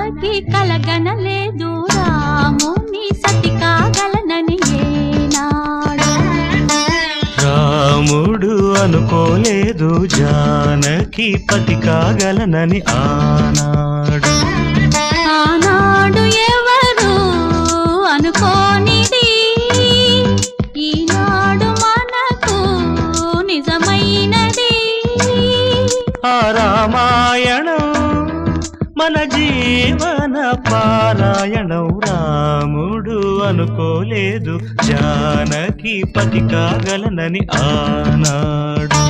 జానకి కలగనలేదు రాముని సతి కాగలనని ఏనాడు. రాముడు అనుకోలేదు జానకి పతి కాగలనని ఆనాడు. ఆనాడు ఎవరు అనుకోనిది ఈనాడు మనకు నిజమైనది. ఆ రామాయణం మన జీవన పారాయణం. రాముడు అనుకోలేదు జానకి పతి కాగలనని ఆనాడు.